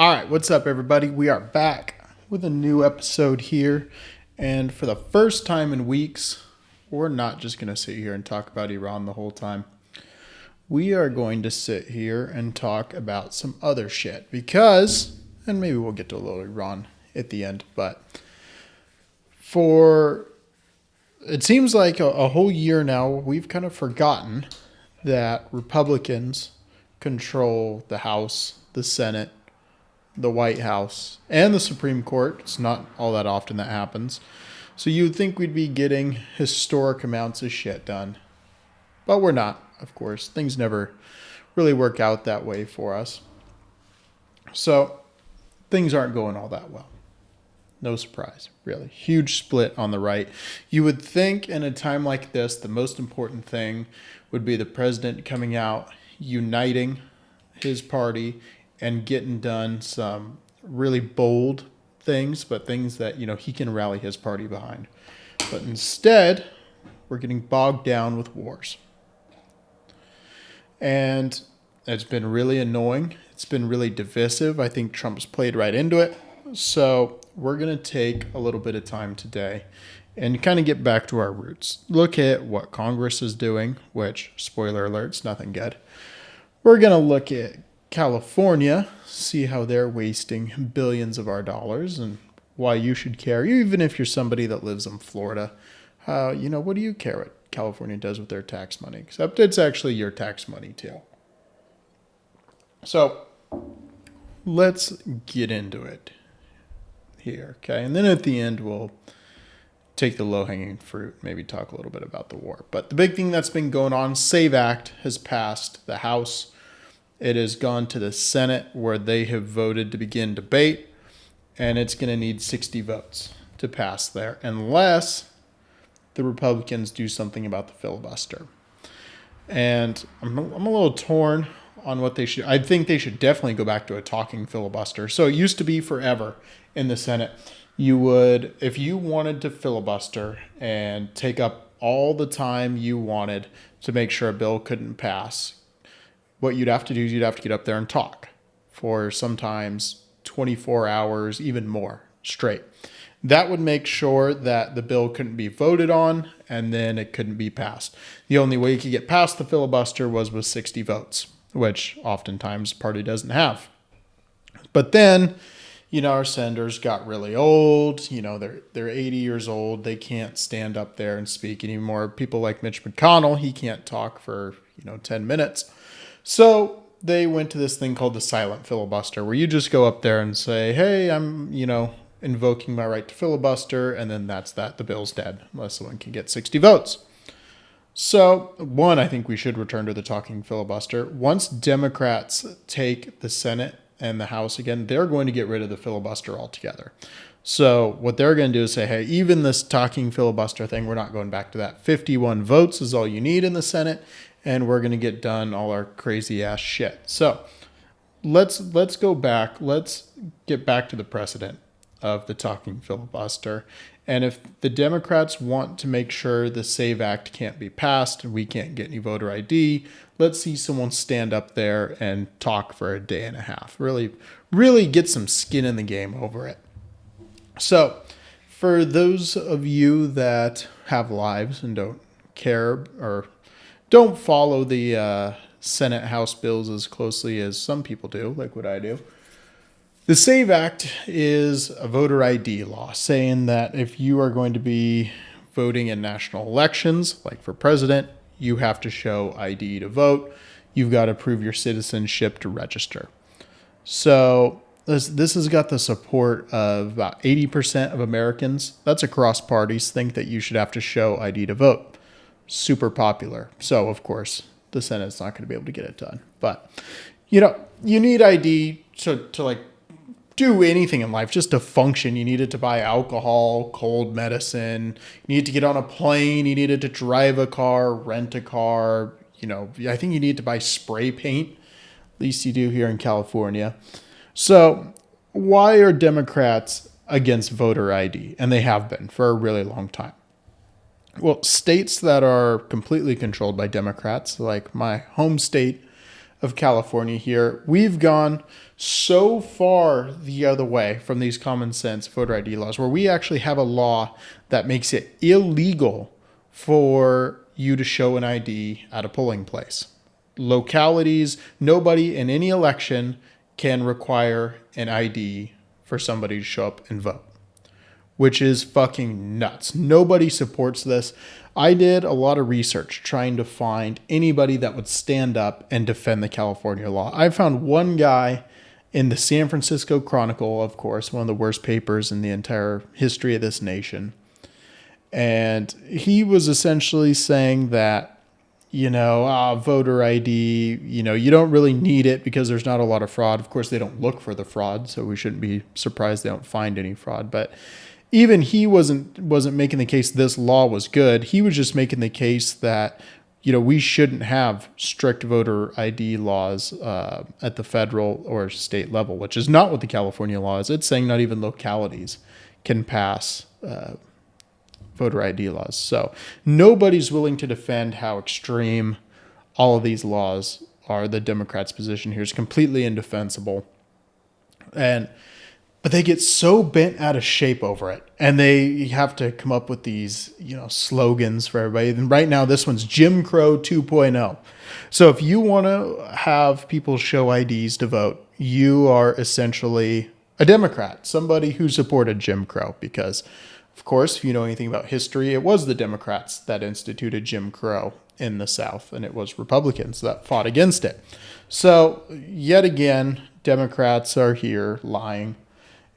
All right, what's up, everybody? We are back with a new episode here. And for the first time in weeks, we're not just going to sit here and talk about Iran the whole time. We are going to sit here and talk about some other shit because, and maybe we'll get to a little Iran at the end, but it seems like a whole year now, we've kind of forgotten that Republicans control the House, the Senate, the White House, and the Supreme Court. It's not all that often that happens. So you'd think we'd be getting historic amounts of shit done. But we're not, of course. Things never really work out that way for us. So things aren't going all that well. No surprise, really. Huge split on the right. You would think in a time like this, the most important thing would be the president coming out, uniting his party, and getting done some really bold things, but things that, he can rally his party behind. But instead, we're getting bogged down with wars. And it's been really annoying. It's been really divisive. I think Trump's played right into it. So we're going to take a little bit of time today and kind of get back to our roots. Look at what Congress is doing, which, spoiler alert, is nothing good. We're going to look at California, see how they're wasting billions of our dollars and why you should care, even if you're somebody that lives in Florida. What do you care what California does with their tax money? Except it's actually your tax money too. So let's get into it here, okay? And then at the end, we'll take the low-hanging fruit, maybe talk a little bit about the war. But the big thing that's been going on, SAVE Act has passed the House. It has gone to the Senate where they have voted to begin debate, and it's going to need 60 votes to pass there unless the Republicans do something about the filibuster. And I'm a little torn on what they should. I think they should definitely go back to a talking filibuster. So it used to be forever in the Senate. You would, if you wanted to filibuster and take up all the time you wanted to make sure a bill couldn't pass, what you'd have to do is you'd have to get up there and talk for sometimes 24 hours, even more straight. That would make sure that the bill couldn't be voted on and then it couldn't be passed. The only way you could get past the filibuster was with 60 votes, which oftentimes the party doesn't have. But then, our senators got really old. They're 80 years old. They can't stand up there and speak anymore. People like Mitch McConnell, he can't talk for, 10 minutes. So they went to this thing called the silent filibuster, where you just go up there and say, hey, I'm, invoking my right to filibuster, and then that's that. The bill's dead unless someone can get 60 votes. So, I think we should return to the talking filibuster. Once Democrats take the Senate and the House again, they're going to get rid of the filibuster altogether. So what they're going to do is say, hey, even this talking filibuster thing, we're not going back to that. 51 votes is all you need in the Senate, and we're going to get done all our crazy ass shit. So let's go back. Let's get back to the precedent of the talking filibuster. And if the Democrats want to make sure the SAVE Act can't be passed and we can't get any voter ID, let's see someone stand up there and talk for a day and a half. Really, really get some skin in the game over it. So for those of you that have lives and don't care or don't follow the Senate House bills as closely as some people do, like what I do, the SAVE Act is a voter ID law saying that if you are going to be voting in national elections, like for president, you have to show ID to vote. You've got to prove your citizenship to register. So this has got the support of about 80% of Americans. That's across parties, think that you should have to show ID to vote. Super popular. So, of course, the Senate's not going to be able to get it done. But, you need ID to do anything in life, just to function. You needed to buy alcohol, cold medicine. You needed to get on a plane. You needed to drive a car, rent a car. I think you need to buy spray paint. At least you do here in California. So why are Democrats against voter ID? And they have been for a really long time. Well, states that are completely controlled by Democrats, like my home state of California here, we've gone so far the other way from these common sense voter ID laws, where we actually have a law that makes it illegal for you to show an ID at a polling place. Localities, nobody in any election can require an ID for somebody to show up and vote, which is fucking nuts. Nobody supports this. I did a lot of research trying to find anybody that would stand up and defend the California law. I found one guy in the San Francisco Chronicle, of course, one of the worst papers in the entire history of this nation. And he was essentially saying that, voter ID, you don't really need it because there's not a lot of fraud. Of course, they don't look for the fraud, so we shouldn't be surprised they don't find any fraud. But even he wasn't making the case this law was good. He was just making the case that, we shouldn't have strict voter ID laws at the federal or state level, which is not what the California law is. It's saying not even localities can pass voter ID laws. So nobody's willing to defend how extreme all of these laws are. The Democrats' position here is completely indefensible. But they get so bent out of shape over it, and they have to come up with these, slogans for everybody. And right now, this one's Jim Crow 2.0. So if you want to have people show IDs to vote, you are essentially a Democrat, somebody who supported Jim Crow, because, of course, if you know anything about history, it was the Democrats that instituted Jim Crow in the South, and it was Republicans that fought against it. So yet again, Democrats are here lying.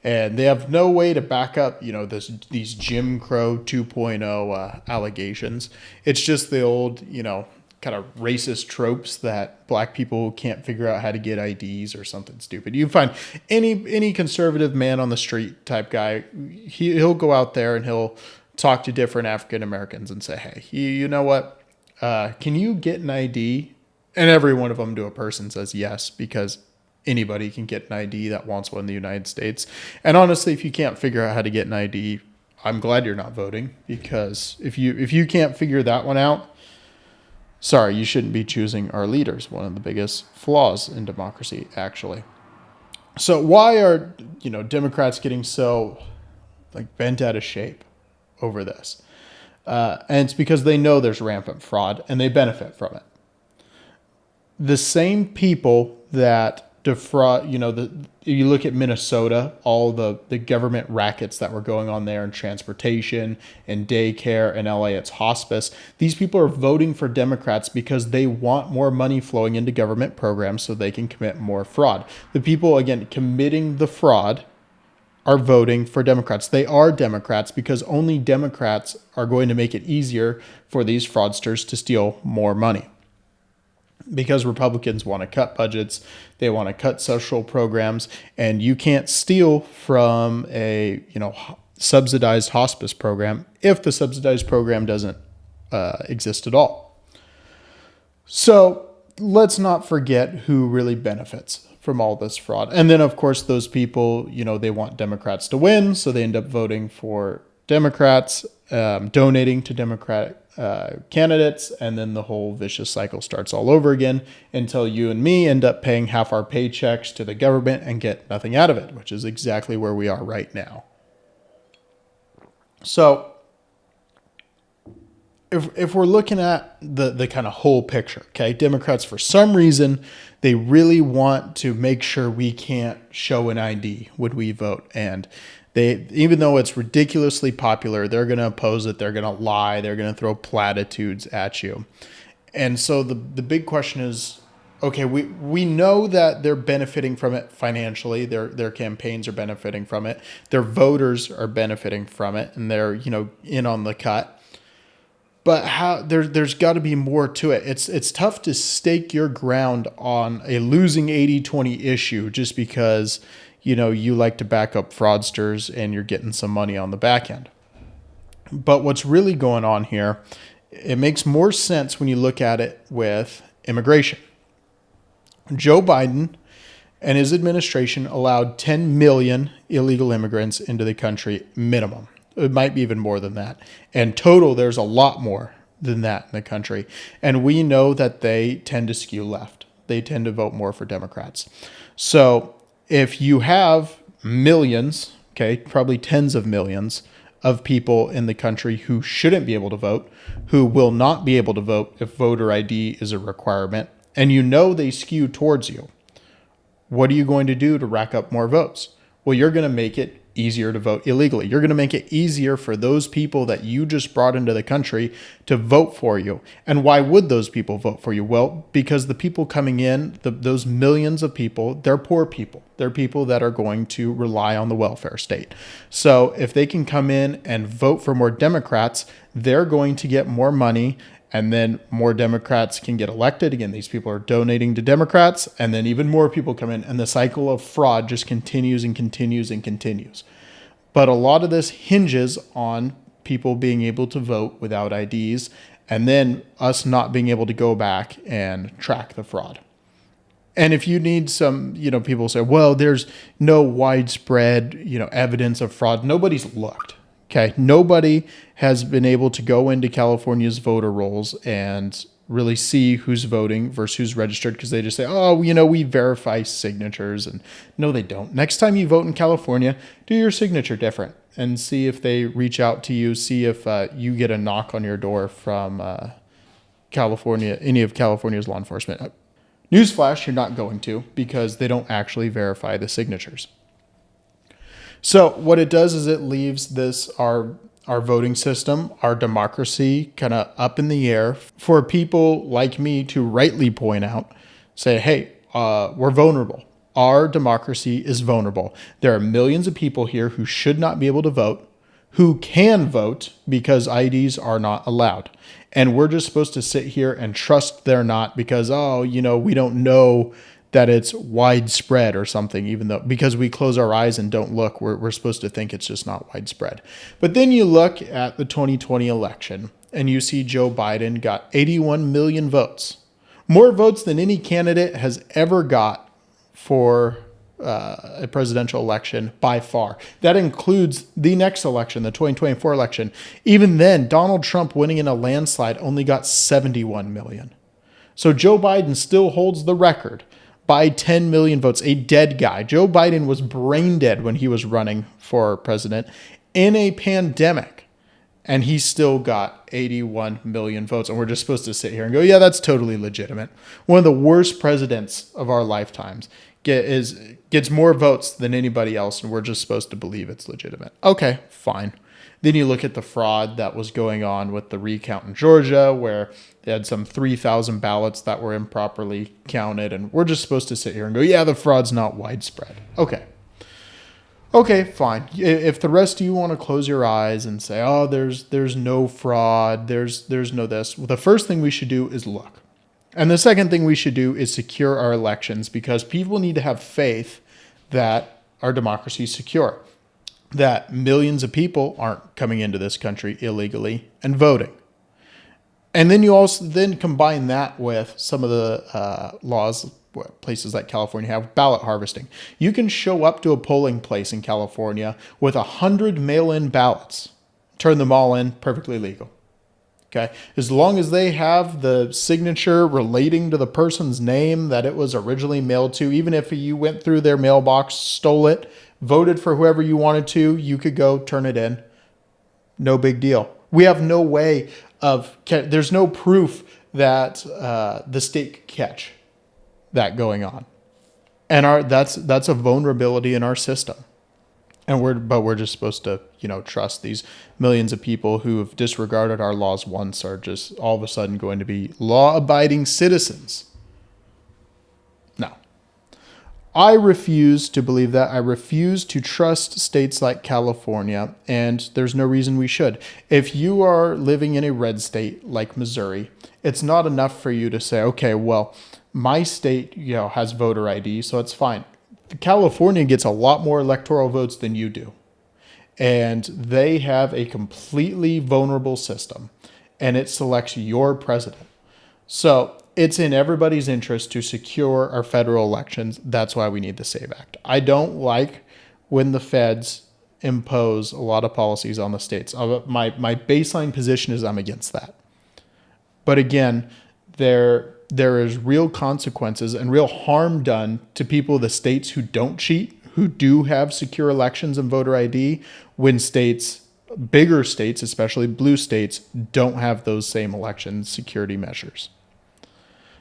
And they have no way to back up, these Jim Crow 2.0 allegations. It's just the old, kind of racist tropes that black people can't figure out how to get IDs or something stupid. You find any conservative man on the street type guy, he'll go out there and he'll talk to different African Americans and say, hey, you know what? Can you get an ID? And every one of them to a person says yes, because anybody can get an ID that wants one in the United States. And honestly, if you can't figure out how to get an ID, I'm glad you're not voting, because if you can't figure that one out, sorry, you shouldn't be choosing our leaders. One of the biggest flaws in democracy, actually. So why are, Democrats getting so bent out of shape over this? And it's because they know there's rampant fraud and they benefit from it. The same people that defraud, you look at Minnesota, all the government rackets that were going on there in transportation and daycare, in LA, it's hospice. These people are voting for Democrats because they want more money flowing into government programs so they can commit more fraud. The people, again, committing the fraud are voting for Democrats. They are Democrats because only Democrats are going to make it easier for these fraudsters to steal more money. Because Republicans want to cut budgets, they want to cut social programs, and you can't steal from a subsidized hospice program if the subsidized program doesn't exist at all. So let's not forget who really benefits from all this fraud. And then, of course, those people, they want Democrats to win, so they end up voting for Democrats, donating to Democratic candidates, and then the whole vicious cycle starts all over again until you and me end up paying half our paychecks to the government and get nothing out of it, which is exactly where we are right now. So if we're looking at the kind of whole picture, okay, Democrats, for some reason, they really want to make sure we can't show an ID when we vote. And even though it's ridiculously popular, they're going to oppose it. They're going to lie. They're going to throw platitudes at you. And so the big question is, okay, we know that they're benefiting from it financially. Their campaigns are benefiting from it. Their voters are benefiting from it, and they're in on the cut. But there's got to be more to it. It's tough to stake your ground on a losing 80-20 issue just because you like to back up fraudsters and you're getting some money on the back end. But what's really going on here, it makes more sense when you look at it with immigration. Joe Biden and his administration allowed 10 million illegal immigrants into the country minimum. It might be even more than that. And total, there's a lot more than that in the country. And we know that they tend to skew left. they tend to vote more for Democrats. So if you have millions, okay, probably tens of millions of people in the country who shouldn't be able to vote, who will not be able to vote if voter ID is a requirement, and you know they skew towards you, what are you going to do to rack up more votes? Well, you're going to make it easier to vote illegally. You're going to make it easier for those people that you just brought into the country to vote for you. And why would those people vote for you? Well, because the people coming in, those millions of people, they're poor people. They're people that are going to rely on the welfare state. So if they can come in and vote for more Democrats, they're going to get more money. And then more Democrats can get elected. Again, these people are donating to Democrats, and then even more people come in, and the cycle of fraud just continues and continues and continues. But a lot of this hinges on people being able to vote without IDs, and then us not being able to go back and track the fraud. And if you need some, people say, well, there's no widespread, evidence of fraud. Nobody's looked. Okay, nobody has been able to go into California's voter rolls and really see who's voting versus who's registered, because they just say, oh, we verify signatures. And no, they don't. Next time you vote in California, do your signature different and see if they reach out to you, see if you get a knock on your door from California, any of California's law enforcement. Newsflash, you're not going to, because they don't actually verify the signatures. So what it does is it leaves our voting system, our democracy kind of up in the air for people like me to rightly point out, say, hey, we're vulnerable. Our democracy is vulnerable. There are millions of people here who should not be able to vote, who can vote because IDs are not allowed. And we're just supposed to sit here and trust they're not because, we don't know that it's widespread or something, even though because we close our eyes and don't look, we're supposed to think it's just not widespread. But then you look at the 2020 election and you see Joe Biden got 81 million votes, more votes than any candidate has ever got for a presidential election by far. That includes the next election, the 2024 election. Even then, Donald Trump winning in a landslide only got 71 million. So Joe Biden still holds the record by 10 million votes, a dead guy. Joe Biden was brain dead when he was running for president in a pandemic, and he still got 81 million votes. And we're just supposed to sit here and go, yeah, that's totally legitimate. One of the worst presidents of our lifetimes gets more votes than anybody else, and we're just supposed to believe it's legitimate. Okay, fine. Then you look at the fraud that was going on with the recount in Georgia, where they had some 3,000 ballots that were improperly counted. And we're just supposed to sit here and go, yeah, the fraud's not widespread. Okay, fine. If the rest of you want to close your eyes and say, oh, there's no fraud, there's no this. Well, the first thing we should do is look. And the second thing we should do is secure our elections, because people need to have faith that our democracy is secure, that millions of people aren't coming into this country illegally and voting. And then you also then combine that with some of the laws, places like California have ballot harvesting. You can show up to a polling place in California with 100 mail-in ballots, turn them all in, perfectly legal. Okay, as long as they have the signature relating to the person's name that it was originally mailed to, even if you went through their mailbox, stole it, voted for whoever you wanted to, you could go turn it in. No big deal. We have no way there's no proof that the state could catch that going on. And that's a vulnerability in our system. And we're just supposed to, trust these millions of people who have disregarded our laws once are just all of a sudden going to be law-abiding citizens. No. I refuse to believe that. I refuse to trust states like California, and there's no reason we should. If you are living in a red state like Missouri, it's not enough for you to say, okay, well, my state, has voter ID, so it's fine. California gets a lot more electoral votes than you do. And they have a completely vulnerable system, and it selects your president. So it's in everybody's interest to secure our federal elections. That's why we need the SAVE Act. I don't like when the feds impose a lot of policies on the states. My baseline position is I'm against that. But again, there is real consequences and real harm done to people of the states who don't cheat, who do have secure elections and voter ID, when states, bigger states, especially blue states, don't have those same election security measures.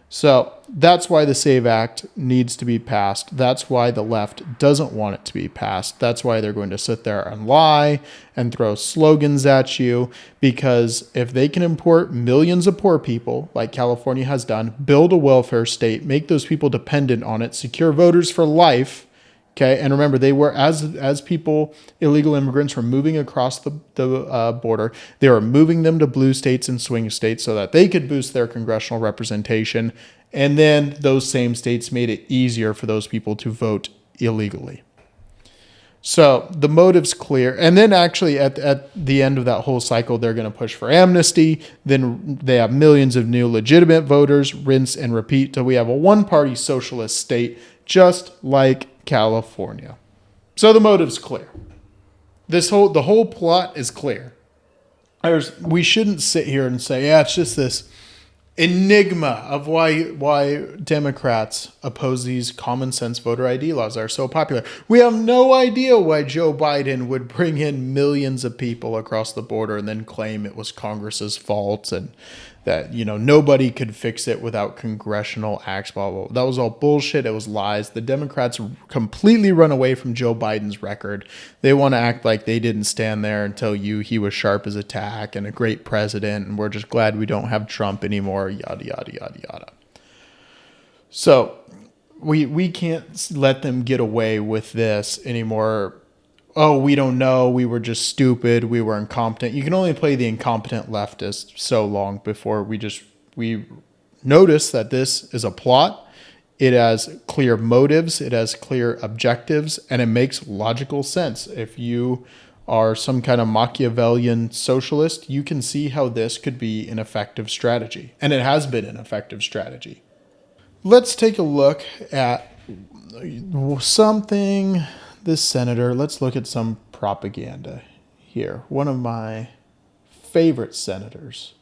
So that's why the SAVE Act needs to be passed. That's why the left doesn't want it to be passed. That's why they're going to sit there and lie and throw slogans at you, because if they can import millions of poor people, like California has done, build a welfare state, make those people dependent on it, secure voters for life. Okay, and remember, they were, as people, illegal immigrants were moving across the border, they were moving them to blue states and swing states so that they could boost their congressional representation. And then those same states made it easier for those people to vote illegally. So the motive's clear. And then actually at the end of that whole cycle, they're going to push for amnesty. Then they have millions of new legitimate voters, rinse and repeat till we have a one-party socialist state, just like California. So the motive's clear. The whole plot is clear. We shouldn't sit here and say, yeah, it's just this enigma of why Democrats oppose these common sense voter ID laws that are so popular. We have no idea why Joe Biden would bring in millions of people across the border and then claim it was Congress's fault and that, nobody could fix it without congressional acts, blah, blah, blah. That was all bullshit. It was lies. The Democrats completely run away from Joe Biden's record. They want to act like they didn't stand there and tell you he was sharp as a tack and a great president, and we're just glad we don't have Trump anymore, yada, yada, yada, yada. So we can't let them get away with this anymore. Oh, we don't know, we were just stupid, we were incompetent. You can only play the incompetent leftist so long before we notice that this is a plot. It has clear motives, it has clear objectives, and it makes logical sense. If you are some kind of Machiavellian socialist, you can see how this could be an effective strategy. And it has been an effective strategy. Let's take a look at something... This senator, let's look at some propaganda here. One of my favorite senators.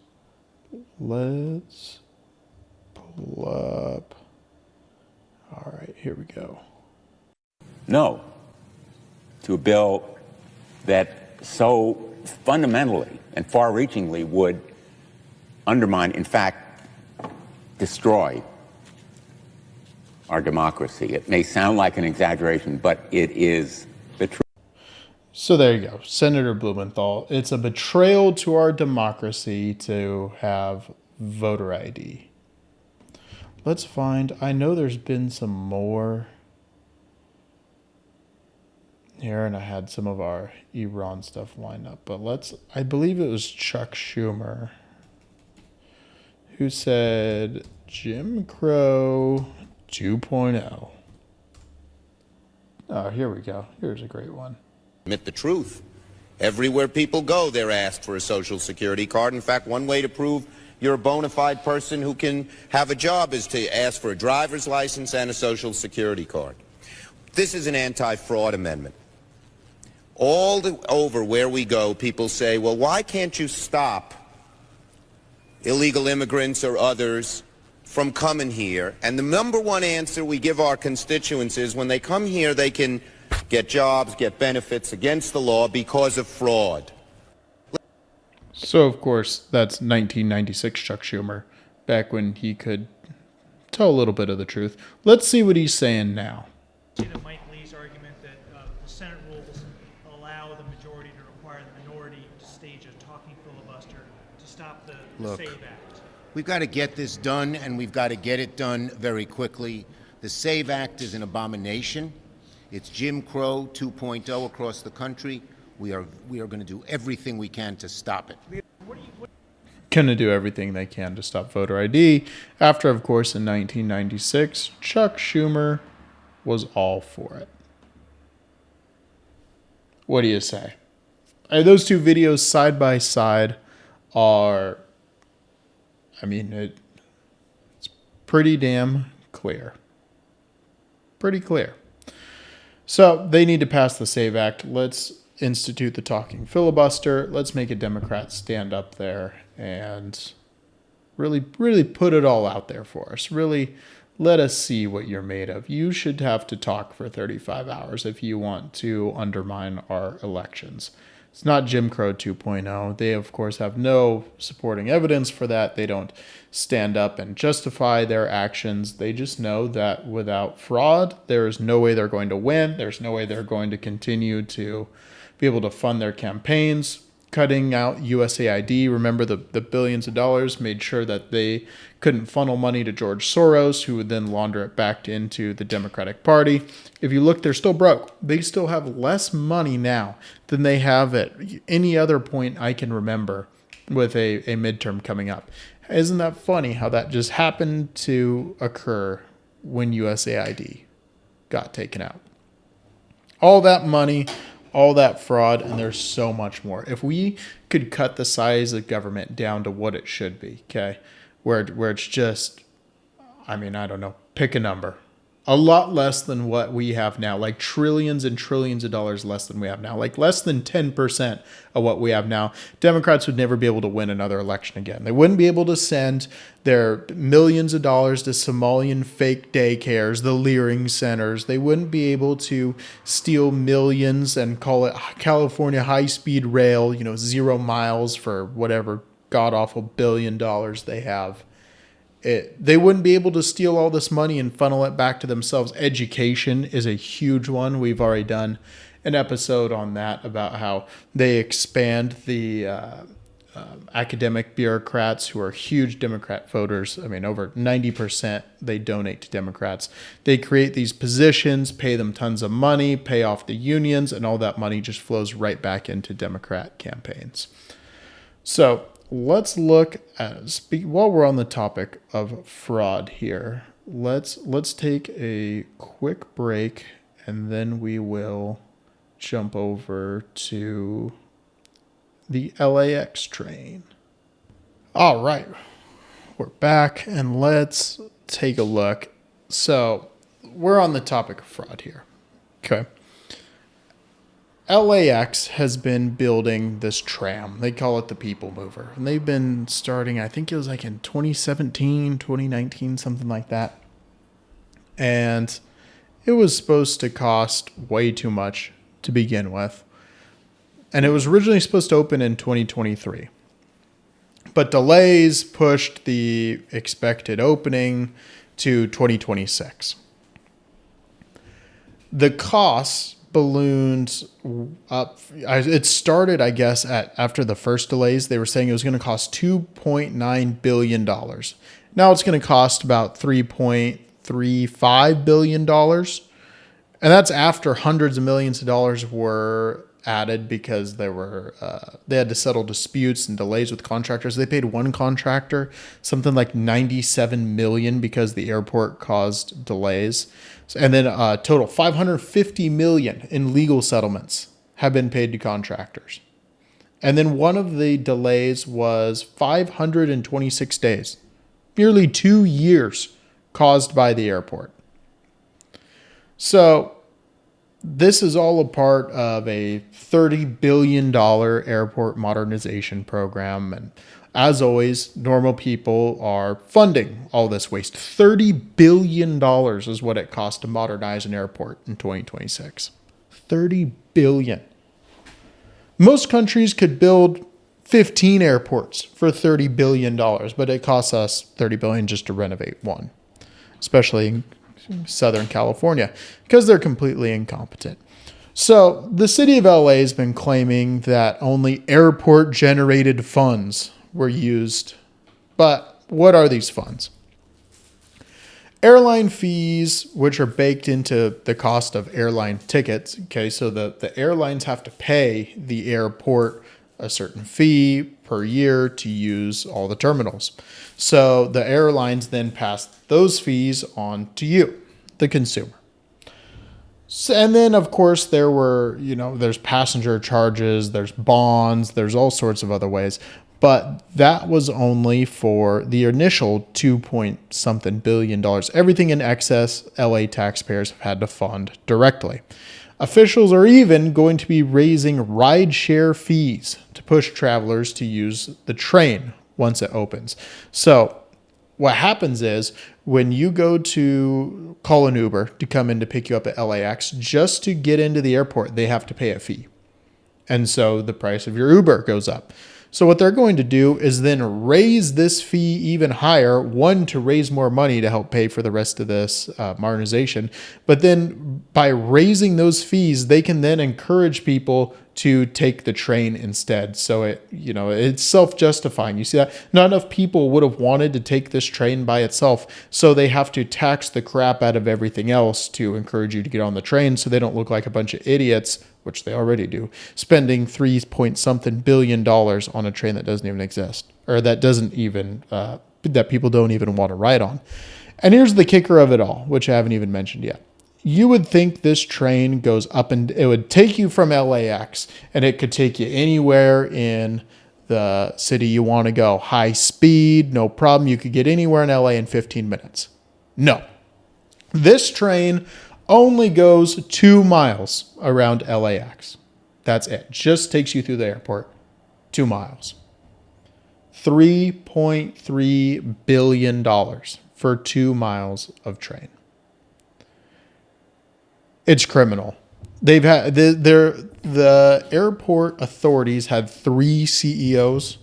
Let's pull up. All right, here we go. No to a bill that so fundamentally and far-reachingly would undermine, in fact, destroy our democracy. It may sound like an exaggeration, but it is the truth. So there you go, Senator Blumenthal. It's a betrayal to our democracy to have voter ID. Let's find, I know there's been some more here, and I had some of our Iran stuff lined up, but I believe it was Chuck Schumer who said Jim Crow 2.0. Oh, here we go. Here's a great one. Admit the truth. Everywhere people go, they're asked for a social security card. In fact, one way to prove you're a bona fide person who can have a job is to ask for a driver's license and a social security card. This is an anti-fraud amendment. Over where we go, people say, well, why can't you stop illegal immigrants or others from coming here? And the number one answer we give our constituents is when they come here, they can get jobs, get benefits against the law because of fraud. So, of course, that's 1996 Chuck Schumer, back when he could tell a little bit of the truth. Let's see what he's saying now. To Mike Lee's argument that the Senate rules allow the majority to require the minority to stage a talking filibuster to stop the SAVE Act. We've got to get this done, and we've got to get it done very quickly. The SAVE Act is an abomination. It's Jim Crow 2.0 across the country. We are going to do everything we can to stop it. Going to do everything they can to stop voter ID. After, of course, in 1996, Chuck Schumer was all for it. What do you say? Those two videos side by side are, it's pretty damn clear. Pretty clear. So they need to pass the SAVE Act. Let's institute the talking filibuster. Let's make a Democrat stand up there and Really put it all out there for us. Really let us see what you're made of. You should have to talk for 35 hours if you want to undermine our elections. It's not Jim Crow 2.0. They, of course, have no supporting evidence for that. They don't stand up and justify their actions. They just know that without fraud, there is no way they're going to win. There's no way they're going to continue to be able to fund their campaigns. Cutting out USAID, remember the billions of dollars, made sure that they couldn't funnel money to George Soros, who would then launder it back into the Democratic Party. If you look, they're still broke. They still have less money now than they have at any other point I can remember with a midterm coming up. Isn't that funny how that just happened to occur when USAID got taken out? All that money, all that fraud, and there's so much more. If we could cut the size of government down to what it should be, okay, where it's just, I don't know, pick a number. A lot less than what we have now, like trillions and trillions of dollars less than we have now, like less than 10% of what we have now. Democrats would never be able to win another election again. They wouldn't be able to send their millions of dollars to Somalian fake daycares, the Leering centers. They wouldn't be able to steal millions and call it California high-speed rail, 0 miles for whatever god-awful $1 billion they have. They wouldn't be able to steal all this money and funnel it back to themselves. Education is a huge one. We've already done an episode on that about how they expand the academic bureaucrats who are huge Democrat voters. Over 90% they donate to Democrats. They create these positions, pay them tons of money, pay off the unions, and all that money just flows right back into Democrat campaigns. So let's look at, while we're on the topic of fraud here, let's take a quick break and then we will jump over to the LAX train. All right, we're back and let's take a look. So we're on the topic of fraud here. Okay. LAX has been building this tram. They call it the People Mover. And they've been starting, I think it was like in 2017, 2019, something like that. And it was supposed to cost way too much to begin with. And it was originally supposed to open in 2023. But delays pushed the expected opening to 2026. The costs ballooned up. It started, I guess, after the first delays. They were saying it was going to cost $2.9 billion. Now it's going to cost about $3.35 billion. And that's after hundreds of millions of dollars were added because they had to settle disputes and delays with contractors. They paid one contractor something like $97 million because the airport caused delays. And then a total $550 million in legal settlements have been paid to contractors. And then one of the delays was 526 days, nearly 2 years, caused by the airport. So this is all a part of a $30 billion airport modernization program. And as always, normal people are funding all this waste. $30 billion is what it costs to modernize an airport in 2026. $30 billion. Most countries could build 15 airports for $30 billion, but it costs us $30 billion just to renovate one, especially in Southern California, because they're completely incompetent. So the city of LA has been claiming that only airport-generated funds were used. But what are these funds? Airline fees, which are baked into the cost of airline tickets. Okay, so the airlines have to pay the airport a certain fee per year to use all the terminals. So the airlines then pass those fees on to you, the consumer. So, and then, of course, there's passenger charges, there's bonds, there's all sorts of other ways. But that was only for the initial $2-point-something billion. Everything in excess, LA taxpayers have had to fund directly. Officials are even going to be raising rideshare fees to push travelers to use the train once it opens. So what happens is when you go to call an Uber to come in to pick you up at LAX, just to get into the airport, they have to pay a fee. And so the price of your Uber goes up. So what they're going to do is then raise this fee even higher, one, to raise more money to help pay for the rest of this modernization. But then by raising those fees, they can then encourage people to take the train instead. So it's self-justifying. You see that? Not enough people would have wanted to take this train by itself. So they have to tax the crap out of everything else to encourage you to get on the train so they don't look like a bunch of idiots, which they already do, spending $3 billion on a train that doesn't even exist, or that doesn't even, that people don't even want to ride on. And here's the kicker of it all, which I haven't even mentioned yet. You would think this train goes up and it would take you from LAX and it could take you anywhere in the city you want to go. High speed, no problem. You could get anywhere in LA in 15 minutes. No. This train only goes 2 miles around LAX. That's it. Just takes you through the airport. 2 miles. $3.3 billion for 2 miles of train. It's criminal. They've had the airport authorities had 3 CEOs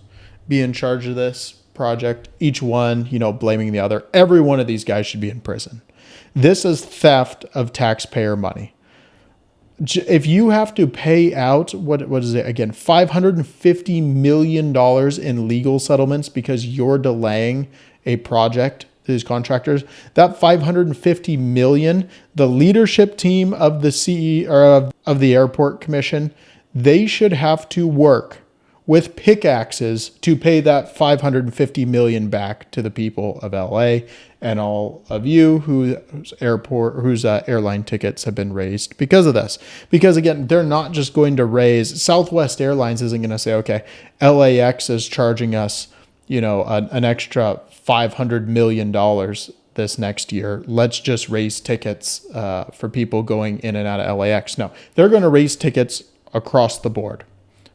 be in charge of this project. Each one, blaming the other. Every one of these guys should be in prison. This is theft of taxpayer money. If you have to pay out, what is it again, $550 million in legal settlements because you're delaying a project to these contractors, that $550 million, the leadership team of the CEO or of the airport commission, they should have to work with pickaxes to pay that $550 million back to the people of LA and all of you whose airline tickets have been raised because of this. Because again, they're not just going to raise, Southwest Airlines isn't going to say, okay, LAX is charging us, an extra $500 million this next year. Let's just raise tickets for people going in and out of LAX. No, they're going to raise tickets across the board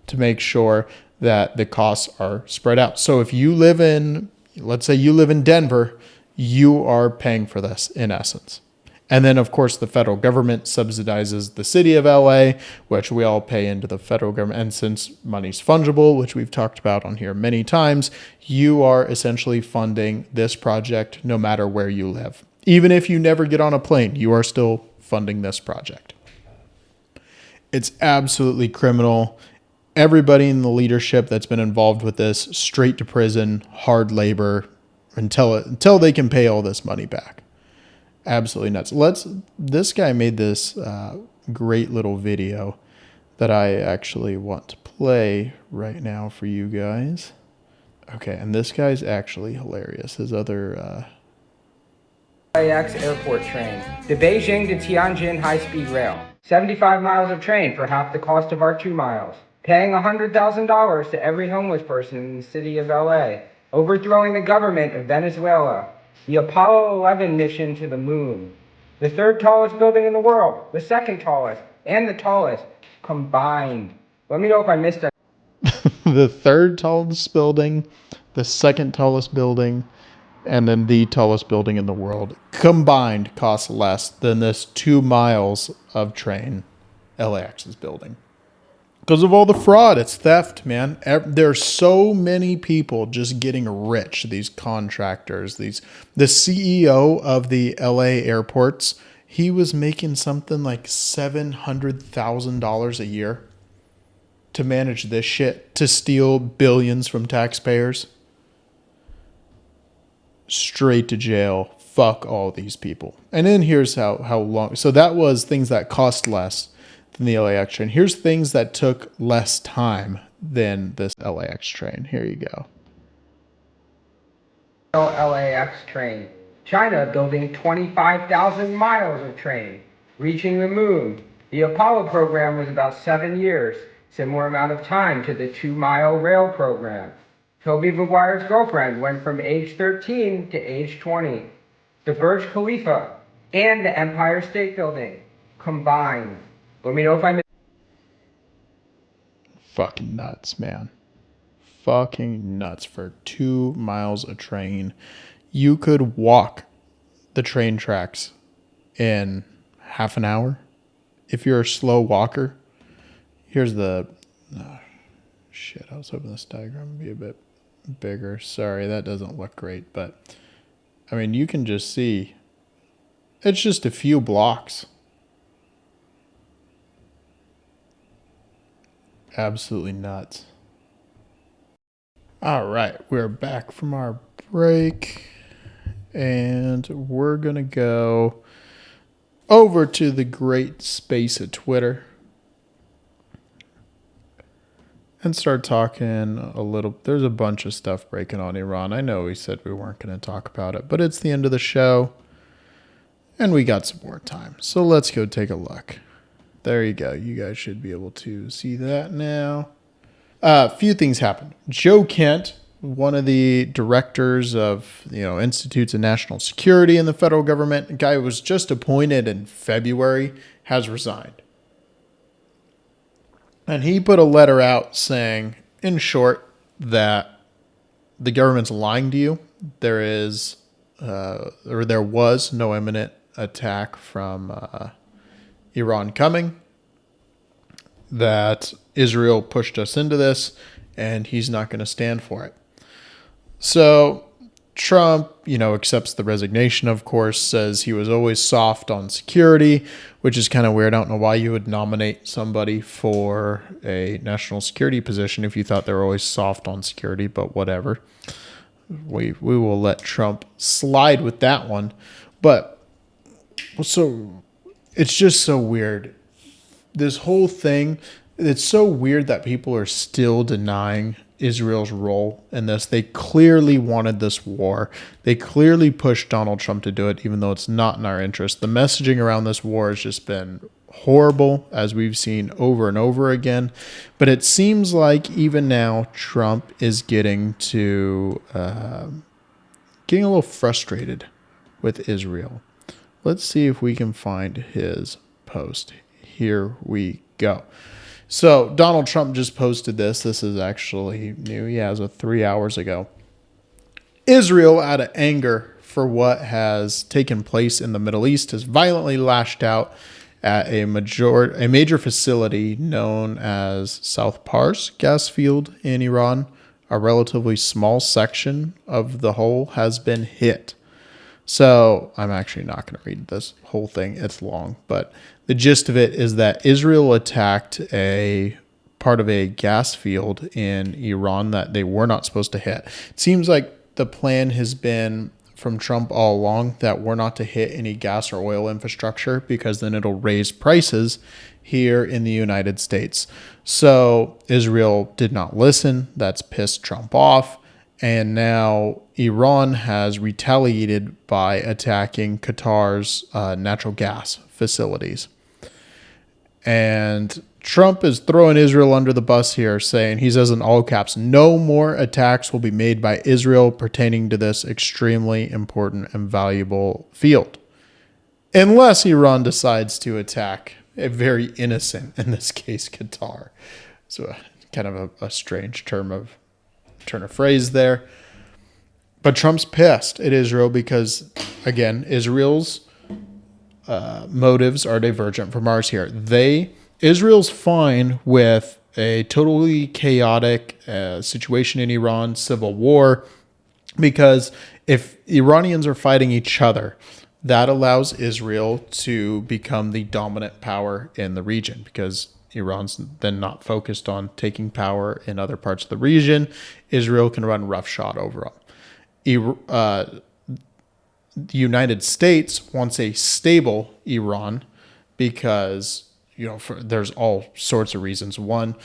to make sure that the costs are spread out. So if you live in, let's say you live in Denver, you are paying for this in essence. And then of course the federal government subsidizes the city of LA, which we all pay into the federal government. And since money's fungible, which we've talked about on here many times, you are essentially funding this project no matter where you live. Even if you never get on a plane, you are still funding this project. It's absolutely criminal. Everybody in the leadership that's been involved with this, straight to prison, hard labor, until they can pay all this money back. Absolutely nuts. This guy made this great little video that I actually want to play right now for you guys. Okay, and this guy's actually hilarious. His other LAX airport train. The Beijing to Tianjin high-speed rail. 75 miles of train for half the cost of our 2 miles. Paying $100,000 to every homeless person in the city of LA. Overthrowing the government of Venezuela. The Apollo 11 mission to the moon. The 3rd tallest building in the world. The 2nd tallest. And the tallest. Combined. Let me know if I missed that. the 3rd tallest building, the 2nd tallest building, and then the tallest building in the world combined costs less than this 2 miles of train LAX is building. Because of all the fraud, it's theft, man. There's so many people just getting rich, these contractors, the CEO of the LA airports, he was making something like $700,000 a year to manage this shit, to steal billions from taxpayers. Straight to jail. Fuck all these people. And then here's how long. So that was things that cost less than the LAX train. Here's things that took less time than this LAX train. Here you go. LAX train. China building 25,000 miles of train. Reaching the moon. The Apollo program was about 7 years. Similar amount of time to the 2-mile rail program. Toby Maguire's girlfriend went from age 13 to age 20. The Burj Khalifa and the Empire State Building combined. Let me know if I missed. Fucking nuts, man. fucking nuts. For 2 miles a train, you could walk the train tracks in half an hour if you're a slow walker. Here's the shit. I was hoping this diagram would be a bit bigger. Sorry, that doesn't look great, but I mean, you can just see it's just a few blocks. Absolutely nuts. All right, we're back from our break, and we're going to go over to the great space of Twitter and start talking a little. There's a bunch of stuff breaking on Iran. I know we said we weren't going to talk about it, but it's the end of the show, and we got some more time. So let's go take a look. There you go. You guys should be able to see that now. A few things happened. Joe Kent, one of the directors of Institutes of National Security in the federal government, a guy who was just appointed in February, has resigned. And he put a letter out saying, in short, that the government's lying to you. There was no imminent attack from Iran coming, that Israel pushed us into this, and he's not going to stand for it. So Trump, accepts the resignation, of course, says he was always soft on security, which is kind of weird. I don't know why you would nominate somebody for a national security position if you thought they were always soft on security, but whatever. We will let Trump slide with that one. But so it's just so weird. This whole thing, it's so weird that people are still denying Israel's role in this. They clearly wanted this war. They clearly pushed Donald Trump to do it, even though it's not in our interest. The messaging around this war has just been horrible, as we've seen over and over again. But it seems like even now, Trump is getting a little frustrated with Israel. Let's see if we can find his post. Here we go. So Donald Trump just posted this. This is actually new. Yeah, it was 3 hours ago. Israel, out of anger for what has taken place in the Middle East, has violently lashed out at a major facility known as South Pars gas field in Iran. A relatively small section of the whole has been hit. So I'm actually not going to read this whole thing. It's long, but the gist of it is that Israel attacked a part of a gas field in Iran that they were not supposed to hit. It seems like the plan has been from Trump all along that we're not to hit any gas or oil infrastructure because then it'll raise prices here in the United States. So Israel did not listen. That's pissed Trump off. And now Iran has retaliated by attacking Qatar's natural gas facilities. And Trump is throwing Israel under the bus here, saying, he says in all caps, no more attacks will be made by Israel pertaining to this extremely important and valuable field, unless Iran decides to attack a very innocent, in this case, Qatar. So kind of a strange turn of phrase there. But Trump's pissed at Israel because, again, Israel's motives are divergent from ours here. Israel's fine with a totally chaotic situation in Iran, civil war, because if Iranians are fighting each other, that allows Israel to become the dominant power in the region, because Iran's then not focused on taking power in other parts of the region. Israel can run roughshod over them. The United States wants a stable Iran because, there's all sorts of reasons. One,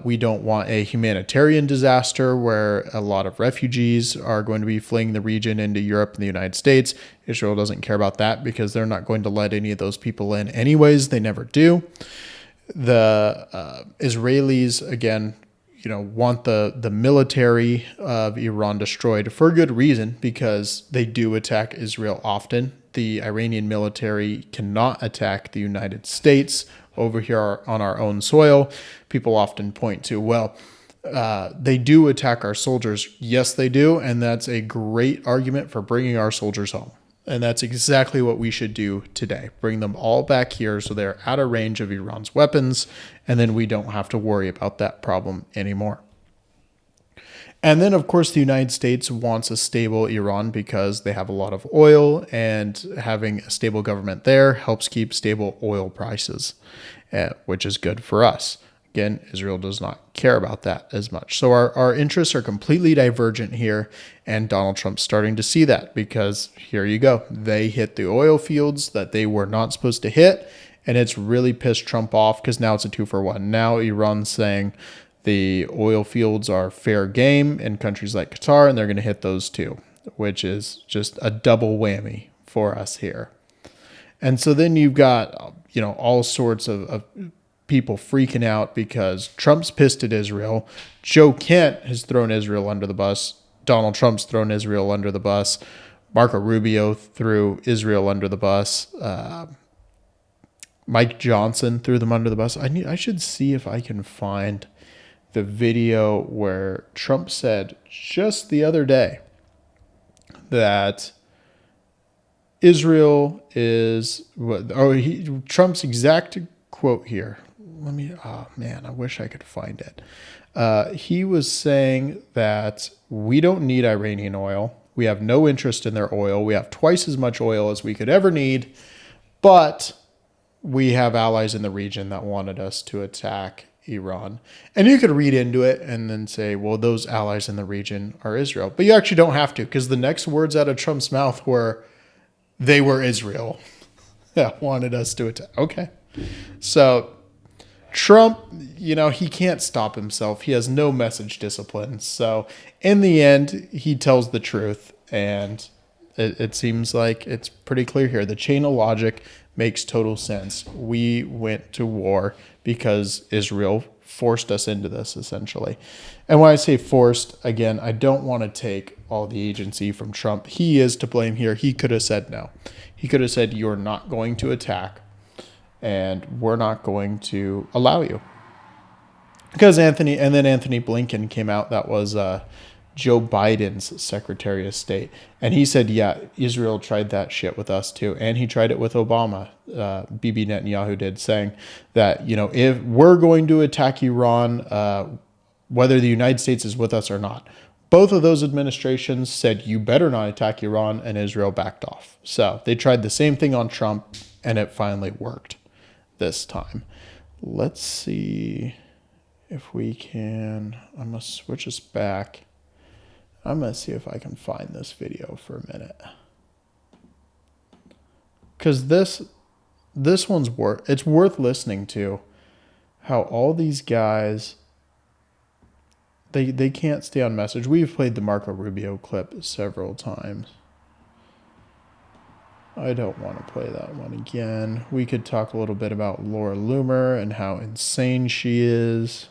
we don't want a humanitarian disaster where a lot of refugees are going to be fleeing the region into Europe and the United States. Israel doesn't care about that because they're not going to let any of those people in anyways. They never do. The Israelis, again, want the military of Iran destroyed for good reason, because they do attack Israel often. The Iranian military cannot attack the United States over here on our own soil. People often point to, they do attack our soldiers. Yes, they do. And that's a great argument for bringing our soldiers home. And that's exactly what we should do today. Bring them all back here so they're out of range of Iran's weapons. And then we don't have to worry about that problem anymore. And then, of course, the United States wants a stable Iran because they have a lot of oil, and having a stable government there helps keep stable oil prices, which is good for us. Again, Israel does not care about that as much. So our interests are completely divergent here, and Donald Trump's starting to see that because here you go. They hit the oil fields that they were not supposed to hit, and it's really pissed Trump off because now it's a 2-for-1. Now Iran's saying the oil fields are fair game in countries like Qatar, and they're going to hit those too, which is just a double whammy for us here. And so then you've got, all sorts of people freaking out because Trump's pissed at Israel. Joe Kent has thrown Israel under the bus. Donald Trump's thrown Israel under the bus. Marco Rubio threw Israel under the bus. Mike Johnson threw them under the bus. I should see if I can find the video where Trump said just the other day that Israel is Trump's exact quote here. I wish I could find it. He was saying that we don't need Iranian oil. We have no interest in their oil. We have twice as much oil as we could ever need, but we have allies in the region that wanted us to attack Iran. And you could read into it and then say, well, those allies in the region are Israel. But you actually don't have to, because the next words out of Trump's mouth were, they were Israel that wanted us to attack. Okay. So Trump, he can't stop himself. He has no message discipline. So in the end, he tells the truth. And it seems like it's pretty clear here. The chain of logic makes total sense. We went to war because Israel forced us into this, essentially. And when I say forced, again, I don't want to take all the agency from Trump. He is to blame here. He could have said no. He could have said, you're not going to attack, and we're not going to allow you. Because Anthony Blinken came out. That was Joe Biden's Secretary of State. And he said, yeah, Israel tried that shit with us too. And he tried it with Obama. Bibi Netanyahu did, saying that, if we're going to attack Iran, whether the United States is with us or not. Both of those administrations said, you better not attack Iran, and Israel backed off. So they tried the same thing on Trump, and it finally worked this time. Let's see if we can. I'm going to switch us back. I'm going to see if I can find this video for a minute. Because this one's it's worth listening to. How all these guys, they can't stay on message. We've played the Marco Rubio clip several times. I don't want to play that one again. We could talk a little bit about Laura Loomer and how insane she is.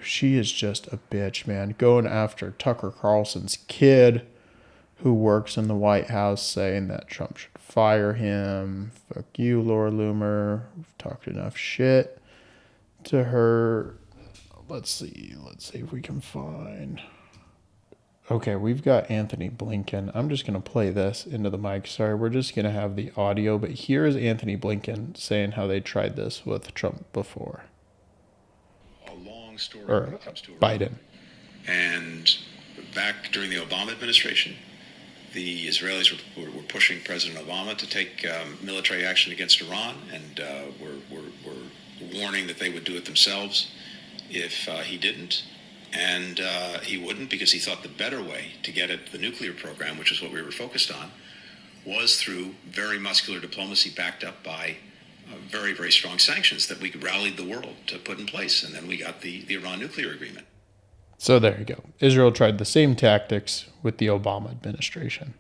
She is just a bitch, man. Going after Tucker Carlson's kid who works in the White House, saying that Trump should fire him. Fuck you, Laura Loomer. We've talked enough shit to her. Let's see if we can find. Okay, we've got Anthony Blinken. I'm just going to play this into the mic. Sorry, we're just going to have the audio. But here's Anthony Blinken saying how they tried this with Trump before. A long story Or when it comes to Iran. Biden. And back during the Obama administration, the Israelis were pushing President Obama to take military action against Iran, and were warning that they would do it themselves if he didn't. And he wouldn't, because he thought the better way to get at the nuclear program, which is what we were focused on, was through very muscular diplomacy backed up by very, very strong sanctions that we rallied the world to put in place. And then we got the Iran nuclear agreement. So there you go. Israel tried the same tactics with the Obama administration.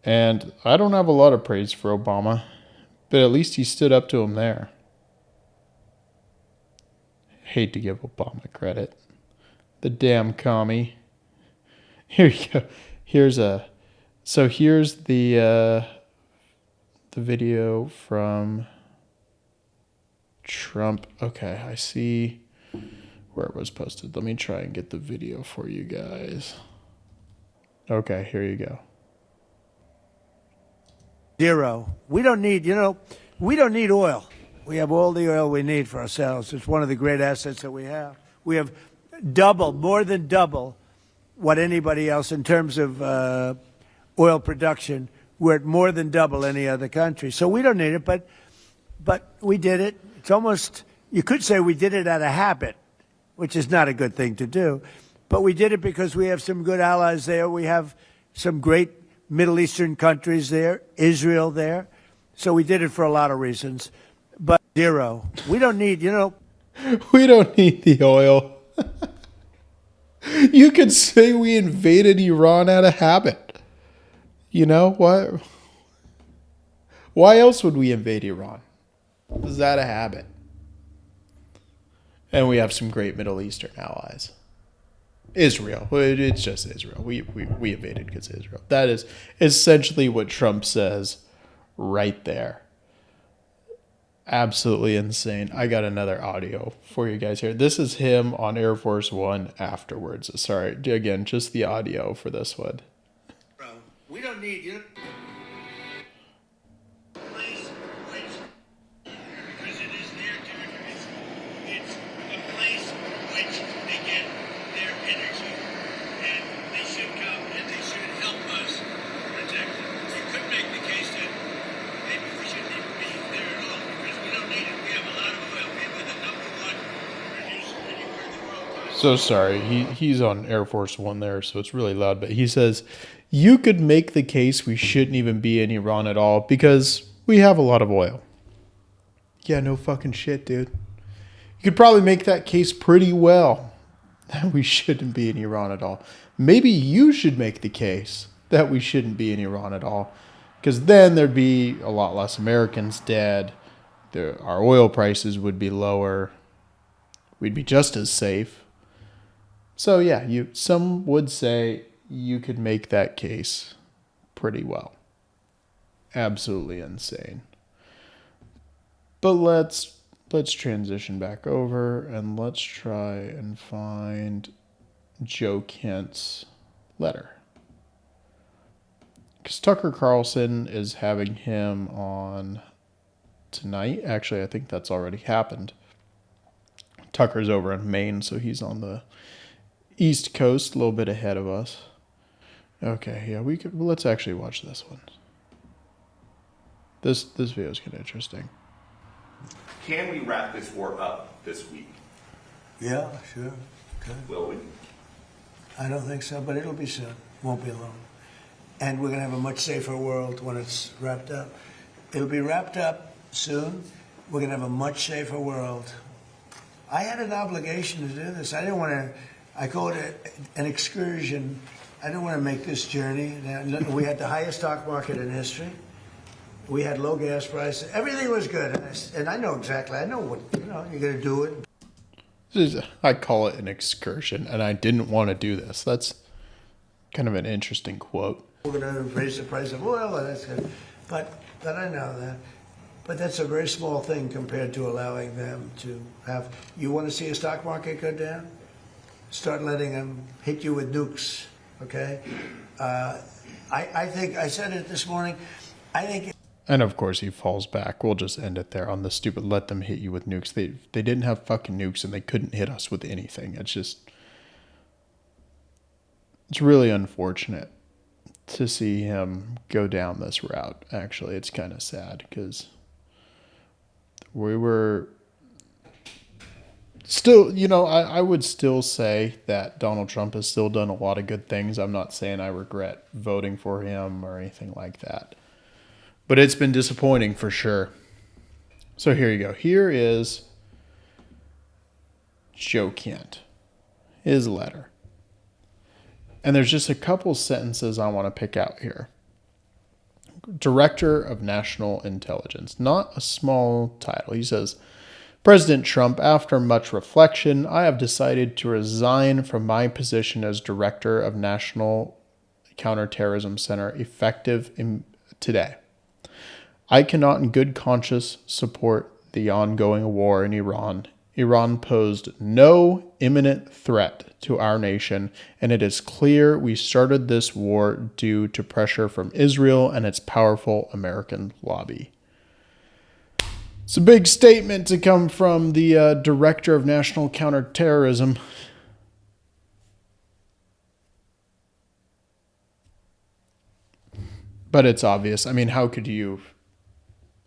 And I don't have a lot of praise for Obama, but at least he stood up to him there. Hate to give Obama credit. The damn commie. Here you go. Here's the video from Trump. Okay, I see. where it was posted. Let me try and get the video for you guys. Okay, here you go. Zero. We don't need, we don't need oil. We have all the oil we need for ourselves. It's one of the great assets that we have. We have more than double what anybody else in terms of oil production. We're at more than double any other country. So we don't need it, but we did it. It's almost, you could say we did it out of habit, which is not a good thing to do. But we did it because we have some good allies there. We have some great Middle Eastern countries there, Israel there. So we did it for a lot of reasons. But zero. We don't need, We don't need the oil. You could say we invaded Iran out of habit. You know what? Why else would we invade Iran? Is that a habit? And we have some great Middle Eastern allies. Israel. It's just Israel. We invaded because of Israel. That is essentially what Trump says right there. Absolutely insane. I got another audio for you guys here. This is him on Air Force One afterwards. Sorry, again, just the audio for this one. we don't need, Because it is their territory. It's a place from which they get their energy. And they should come and they should help us protect it. You could make the case that maybe we shouldn't even be there at all because we don't need it. We have a lot of oil. We're the number one producer anywhere in the world. So sorry, he's on Air Force One there, so it's really loud. But he says, you could make the case we shouldn't even be in Iran at all because we have a lot of oil. Yeah, no fucking shit, dude. You could probably make that case pretty well that we shouldn't be in Iran at all. Maybe you should make the case that we shouldn't be in Iran at all because then there'd be a lot less Americans dead. Our oil prices would be lower. We'd be just as safe. So yeah, some would say you could make that case pretty well. Absolutely insane. But let's transition back over and let's try and find Joe Kent's letter. Because Tucker Carlson is having him on tonight. Actually, I think that's already happened. Tucker's over in Maine, so he's on the East Coast, a little bit ahead of us. Okay, yeah, let's actually watch this one. This video is kind of interesting. Can we wrap this war up this week? Yeah, sure. Okay. Will we? I don't think so, but it'll be soon. Won't be long. And we're going to have a much safer world when it's wrapped up. It'll be wrapped up soon. We're going to have a much safer world. I had an obligation to do this. I didn't want to, I call it an excursion. I didn't want to make this journey. We had the highest stock market in history. We had low gas prices. Everything was good. And I know exactly. I know what, you're going to do it. I call it an excursion, and I didn't want to do this. That's kind of an interesting quote. We're going to raise the price of oil, and that's good. But I know that. But that's a very small thing compared to allowing them to have. You want to see a stock market go down? Start letting them hit you with nukes, okay? I think, I said it this morning, I think... And of course he falls back. We'll just end it there on the stupid let them hit you with nukes. They didn't have fucking nukes and they couldn't hit us with anything. It's really unfortunate to see him go down this route. Actually, it's kind of sad because we were still, I would still say that Donald Trump has still done a lot of good things. I'm not saying I regret voting for him or anything like that. But it's been disappointing for sure. So here you go. Here is Joe Kent, his letter. And there's just a couple sentences I want to pick out here. Director of National Intelligence, not a small title. He says, President Trump, after much reflection, I have decided to resign from my position as Director of National Counterterrorism Center effective today. I cannot in good conscience support the ongoing war in Iran Iran posed no imminent threat to our nation, and it is clear we started this war due to pressure from Israel and its powerful American lobby. It's a big statement to come from the Director of National Counterterrorism. But it's obvious. I mean, how could you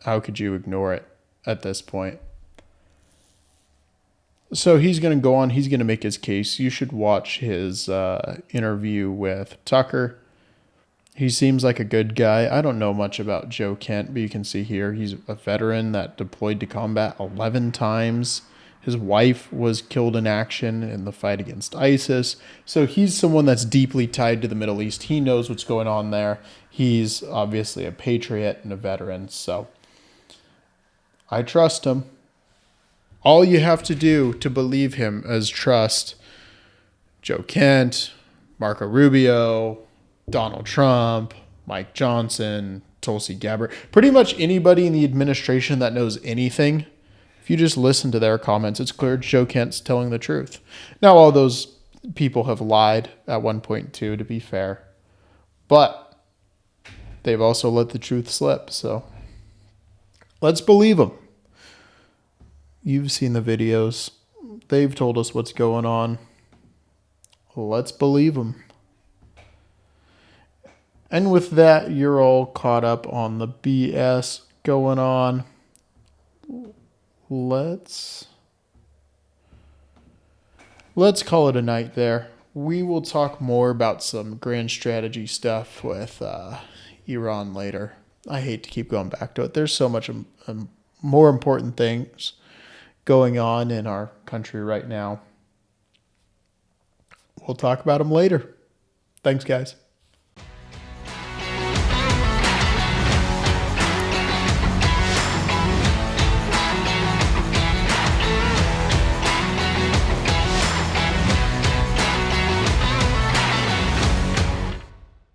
ignore it at this point? So he's going to go on. He's going to make his case. You should watch his interview with Tucker. He seems like a good guy. I don't know much about Joe Kent, but you can see here he's a veteran that deployed to combat 11 times. His wife was killed in action in the fight against ISIS. So he's someone that's deeply tied to the Middle East. He knows what's going on there. He's obviously a patriot and a veteran. So I trust him. All you have to do to believe him is trust Joe Kent, Marco Rubio, Donald Trump, Mike Johnson, Tulsi Gabbard, pretty much anybody in the administration that knows anything. If you just listen to their comments, it's clear Joe Kent's telling the truth. Now, all those people have lied at one point too, to be fair, but they've also let the truth slip. So let's believe them. You've seen the videos. They've told us what's going on. Let's believe them. And with that, you're all caught up on the BS going on. Let's call it a night there. We will talk more about some grand strategy stuff with Iran later. I hate to keep going back to it. There's so much more important things going on in our country right now. We'll talk about them later. Thanks, guys.